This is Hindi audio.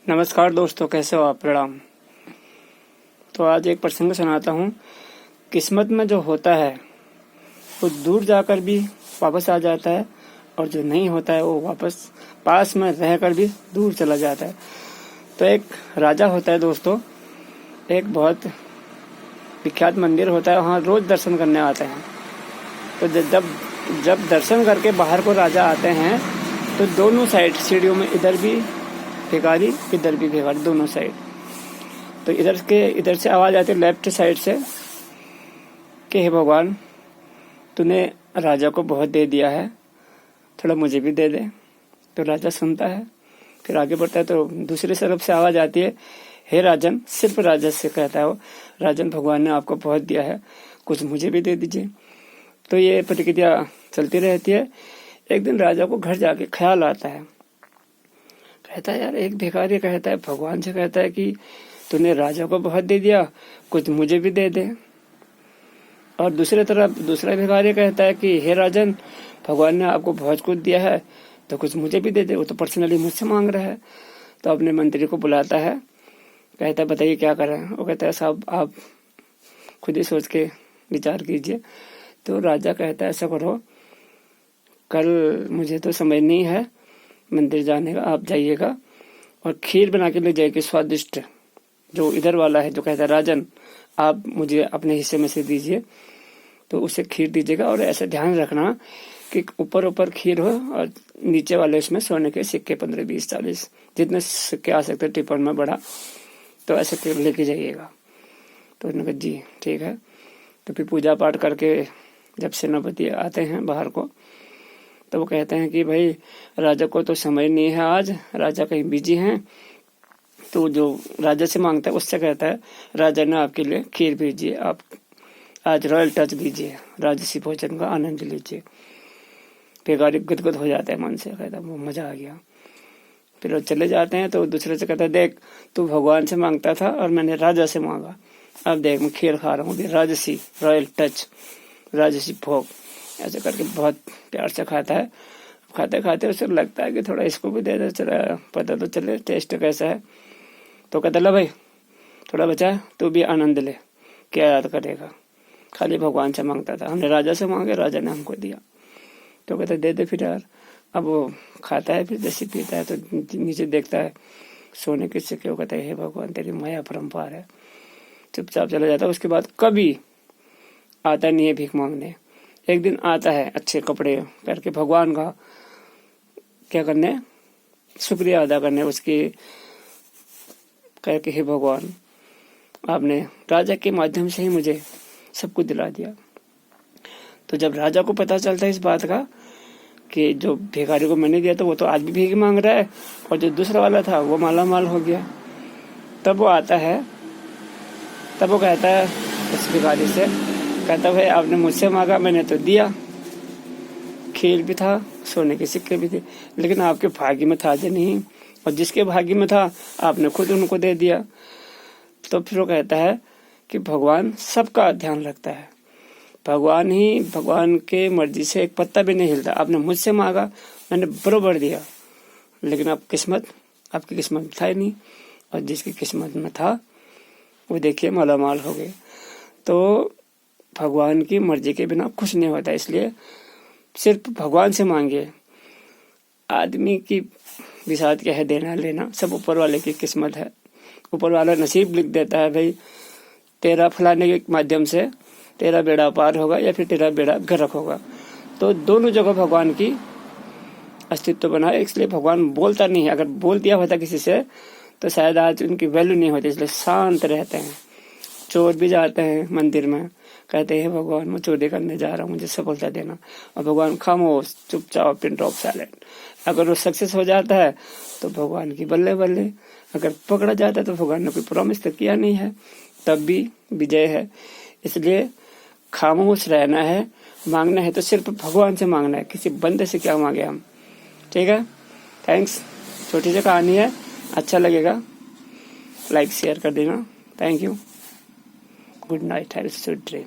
नमस्कार दोस्तों, कैसे हो आप? प्रणाम। तो आज एक प्रसंग सुनाता हूँ। किस्मत में जो होता है वो दूर जाकर भी वापस आ जाता है, और जो नहीं होता है वो वापस पास में रहकर भी दूर चला जाता है। तो एक राजा होता है दोस्तों, एक बहुत विख्यात मंदिर होता है, वहाँ रोज दर्शन करने आते हैं। तो जब दर्शन करके बाहर को राजा आते हैं तो दोनों साइड सीढ़ियों में इधर भी भिखारी इधर भी भिखारी, दोनों साइड। तो इधर से आवाज आती है लेफ्ट साइड से कि हे भगवान, तूने राजा को बहुत दे दिया है, थोड़ा मुझे भी दे दे। तो राजा सुनता है, फिर आगे बढ़ता है तो दूसरी तरफ से आवाज आती है, हे राजन। सिर्फ राजा से कहता है वो, राजन भगवान ने आपको बहुत दिया है, कुछ मुझे भी दे दीजिए। तो ये प्रतिक्रिया चलती रहती है। एक दिन राजा को घर जाके ख्याल आता है, कहता है यार, एक भिखारी कहता है भगवान से, कहता है कि तूने राजा को बहुत दे दिया, कुछ मुझे भी दे दे। और दूसरी तरफ दूसरा भिखारी कहता है कि हे राजन, भगवान ने आपको बहुत कुछ दिया है तो कुछ मुझे भी दे दे, वो तो पर्सनली मुझसे मांग रहा है। तो अपने मंत्री को बुलाता है, कहता है बताइए क्या करें। वो कहता है साहब, आप खुद ही सोच के विचार कीजिए। तो राजा कहता है ऐसा करो, कल मुझे तो समझ नहीं है मंदिर जाने का, आप जाइएगा और खीर बना के ले जाइए स्वादिष्ट। जो इधर वाला है जो कहता है राजन, आप मुझे अपने हिस्से में से दीजिए, तो उसे खीर दीजिएगा। और ऐसा ध्यान रखना कि ऊपर ऊपर खीर हो और नीचे वाले उसमें सोने के सिक्के 15, 20, 40 जितने सिक्के आ सकते टिफिन में बड़ा, तो ऐसे लेके जाइएगा। तो उन्होंने कहा जी ठीक है। तो फिर पूजा पाठ करके जब सेनापति आते हैं बाहर को, तो वो कहते हैं कि भाई राजा को तो समझ नहीं है, आज राजा कहीं बिजी हैं। तो जो राजा से मांगता है उससे कहता है, राजा ने आपके लिए खीर भेजिए, आप आज रॉयल टच दीजिए, राजसी भोजन का आनंद लीजिए। भिखारी गदगद हो जाता है मन से, कहता है वो मजा आ गया। फिर वो चले जाते हैं तो दूसरे से कहता है, देख तू भगवान से मांगता था और मैंने राजा से मांगा, अब देख मैं खीर खा रहा हूँ, राजसी रॉयल टच, राजसी भोग। ऐसे करके बहुत प्यार से खाता है। खाते खाते उसे लगता है कि थोड़ा इसको भी दे दे, चला पता तो चले टेस्ट कैसा है। तो कहता ला भाई थोड़ा बचा है, तू भी आनंद ले, क्या याद करेगा, खाली भगवान से मांगता था, हमने राजा से मांगे, राजा ने हमको दिया। तो कहता दे दे फिर यार। अब वो खाता है, फिर जैसे पीता है तो नीचे देखता है सोने के सिक्के। वो कहता है हे भगवान, तेरी माया परम्पार है। चुपचाप चला जाता है। उसके बाद कभी आता नहीं है भीख मांगने। एक दिन आता है अच्छे कपड़े करके भगवान का क्या करने, शुक्रिया अदा करने उसकी, कह के हे भगवान, आपने राजा के माध्यम से ही मुझे सब कुछ दिला दिया। तो जब राजा को पता चलता है इस बात का कि जो भिखारी को मैंने दिया था वो तो आज भी भीख मांग रहा है, और जो दूसरा वाला था वो माला माल हो गया, तब वो आता है, तब वो कहता है उस भिखारी से, कहता भाई आपने मुझसे मांगा, मैंने तो दिया, खीर भी था, सोने के सिक्के भी थे, लेकिन आपके भाग्य में था जो नहीं, और जिसके भाग्य में था आपने खुद उनको दे दिया। तो फिर वो कहता है कि भगवान सबका ध्यान रखता है, भगवान के मर्जी से एक पत्ता भी नहीं हिलता। आपने मुझसे मांगा, मैंने बरोबर दिया, लेकिन आपकी किस्मत में था ही नहीं, और जिसकी किस्मत में था वो देखिए मालामाल हो गए। तो भगवान की मर्जी के बिना कुछ नहीं होता, इसलिए सिर्फ भगवान से मांगे। आदमी की विसात क्या है, देना लेना सब ऊपर वाले की किस्मत है। ऊपर वाला नसीब लिख देता है, भाई तेरा फलाने के माध्यम से तेरा बेड़ा पार होगा या फिर तेरा बेड़ा गर्क होगा। तो दोनों जगह भगवान की अस्तित्व बना है, इसलिए भगवान बोलता नहीं है। अगर बोल दिया होता किसी से तो शायद आज उनकी वैल्यू नहीं होती, इसलिए शांत रहते हैं। चोर भी जाते हैं मंदिर में, कहते हैं भगवान मैं चोरी करने जा रहा हूँ, मुझे सफलता देना, और भगवान खामोश चुपचाप पिन ड्रॉप साइलेंट। अगर वो सक्सेस हो जाता है तो भगवान की बल्ले बल्ले, अगर पकड़ा जाता है तो भगवान ने कोई प्रॉमिस तो किया नहीं है, तब भी विजय है। इसलिए खामोश रहना है, मांगना है तो सिर्फ भगवान से मांगना है, किसी बंदे से क्या मांगे हम। ठीक है, थैंक्स। छोटी सी कहानी है, अच्छा लगेगा लाइक शेयर कर देना। Thank you, good night, have a sweet dream.